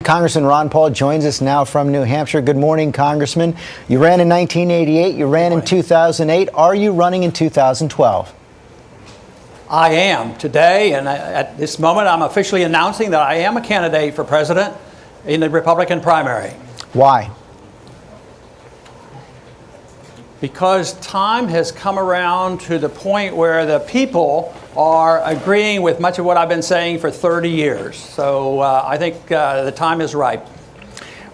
Congressman Ron Paul joins us now from New Hampshire. Good morning, Congressman. You ran in 1988. You ran in 2008. Are you running in 2012? I am today, and at this moment, I'm officially announcing that I am a candidate for president in the Republican primary. Why? Because time has come around to the point where the people are agreeing with much of what I've been saying for 30 years. So I think the time is ripe.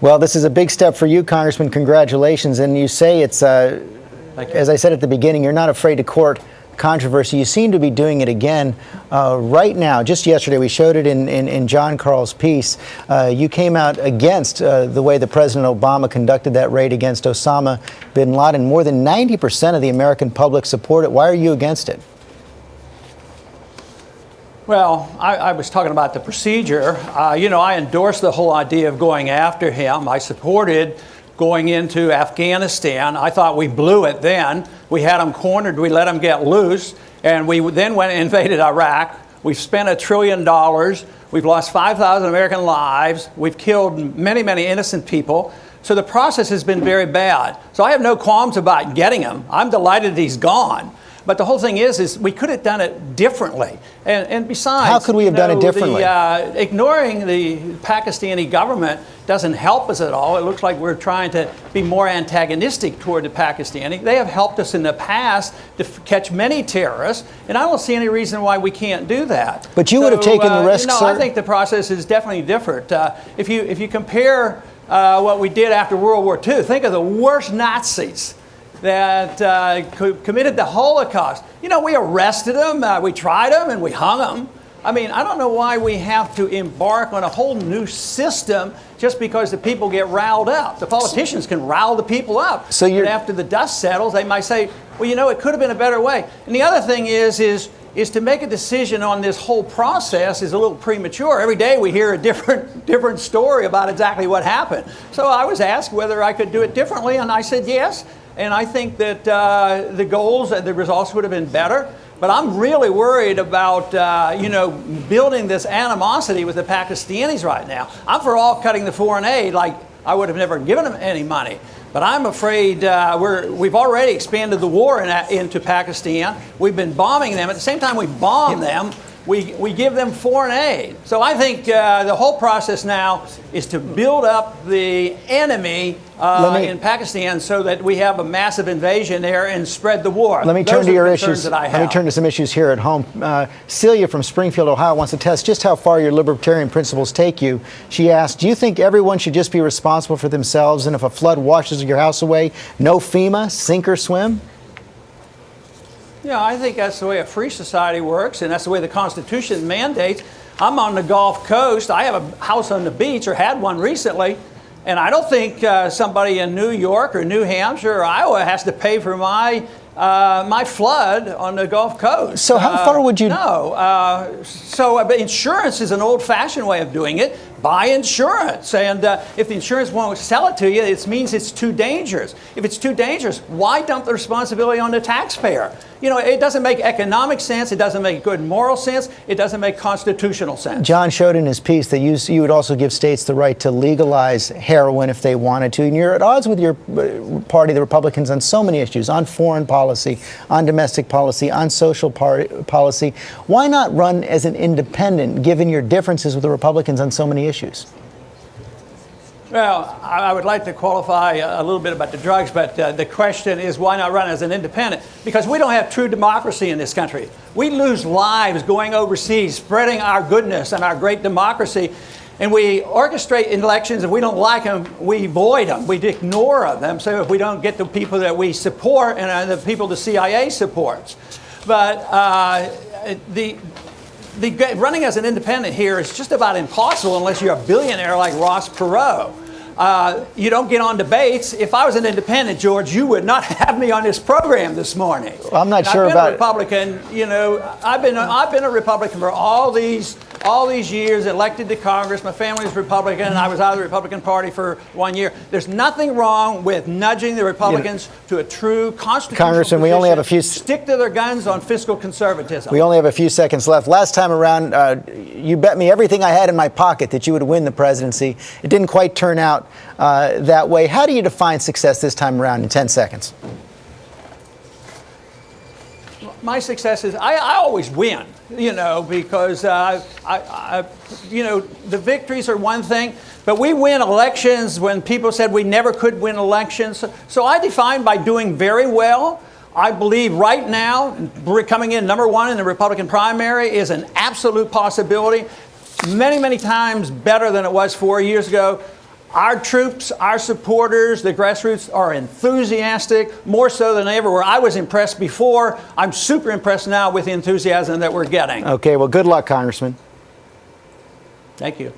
Well, this is a big step for you, Congressman. Congratulations. And you say it's, as I said at the beginning, you're not afraid to court controversy. You seem to be doing it again right now. Just yesterday, we showed it in John Carl's piece. You came out against the way that President Obama conducted that raid against Osama bin Laden. More than 90% of the American public support it. Why are you against it? Well, I was talking about the procedure. I endorsed the whole idea of going after him. I supported going into Afghanistan. I thought we blew it then. We had them cornered. We let them get loose. And we then went and invaded Iraq. We've spent $1 trillion. We've lost 5,000 American lives. We've killed many, many innocent people. So the process has been very bad. So I have no qualms about getting him. I'm delighted he's gone. But the whole thing is we could have done it differently. And besides, how could we have done it differently? Ignoring the Pakistani government doesn't help us at all. It looks like we're trying to be more antagonistic toward the Pakistani. They have helped us in the past to catch many terrorists, and I don't see any reason why we can't do that. But you would have taken the risk, sir? I think the process is definitely different. If you compare what we did after World War II, think of the worst Nazis that committed the Holocaust. We arrested them, we tried them, and we hung them. I mean, I don't know why we have to embark on a whole new system just because the people get riled up. The politicians can rile the people up. So but after the dust settles, they might say, well, it could have been a better way. And the other thing is to make a decision on this whole process is a little premature. Every day we hear a different story about exactly what happened. So I was asked whether I could do it differently, and I said yes. And I think that the results would have been better. But I'm really worried about, building this animosity with the Pakistanis right now. I'm for all cutting the foreign aid, like I would have never given them any money. But I'm afraid we've already expanded the war into Pakistan. We've been bombing them. At the same time we bomb them, we give them foreign aid. So I think the whole process now is to build up the enemy in Pakistan so that we have a massive invasion there and spread the war. Let me turn to your issues. Let me turn to some issues here at home. Celia from Springfield, Ohio, wants to test just how far your libertarian principles take you. She asked, do you think everyone should just be responsible for themselves, and if a flood washes your house away, no FEMA, sink or swim? Yeah, I think that's the way a free society works, and that's the way the Constitution mandates. I'm on the Gulf Coast. I have a house on the beach, or had one recently, and I don't think somebody in New York or New Hampshire or Iowa has to pay for my flood on the Gulf Coast. So how far would you? No. But insurance is an old-fashioned way of doing it. Buy insurance, and if the insurance won't sell it to you, it means it's too dangerous. If it's too dangerous, why dump the responsibility on the taxpayer? It doesn't make economic sense. It doesn't make good moral sense. It doesn't make constitutional sense. John showed in his piece that you would also give states the right to legalize heroin if they wanted to. And you're at odds with your party, the Republicans, on so many issues, on foreign policy, on domestic policy, on social policy. Why not run as an independent, given your differences with the Republicans on so many issues? Well, I would like to qualify a little bit about the drugs, but the question is why not run as an independent? Because we don't have true democracy in this country. We lose lives going overseas, spreading our goodness and our great democracy, and we orchestrate elections. If we don't like them, we void them. We ignore them. So if we don't get the people that we support and the people the CIA supports. But running as an independent here is just about impossible unless you're a billionaire like Ross Perot. You don't get on debates. If I was an independent, George, you would not have me on this program this morning. Well, I'm not sure about I've been a Republican. I've been a Republican for all these all these years, elected to Congress. My family was Republican, and I was out of the Republican Party for 1 year. There's nothing wrong with nudging the Republicans to a true constitutional Congressman, position. we only have a few... Stick to their guns on fiscal conservatism. We only have a few seconds left. Last time around, you bet me everything I had in my pocket that you would win the presidency. It didn't quite turn out that way. How do you define success this time around in 10 seconds? My success is I always win, because the victories are one thing, but we win elections when people said we never could win elections. So I define by doing very well. I believe right now, coming in #1 in the Republican primary is an absolute possibility, many, many times better than it was 4 years ago. Our troops, our supporters, the grassroots are enthusiastic, more so than ever. Where I was impressed before, I'm super impressed now with the enthusiasm that we're getting. Okay, well, good luck, Congressman. Thank you.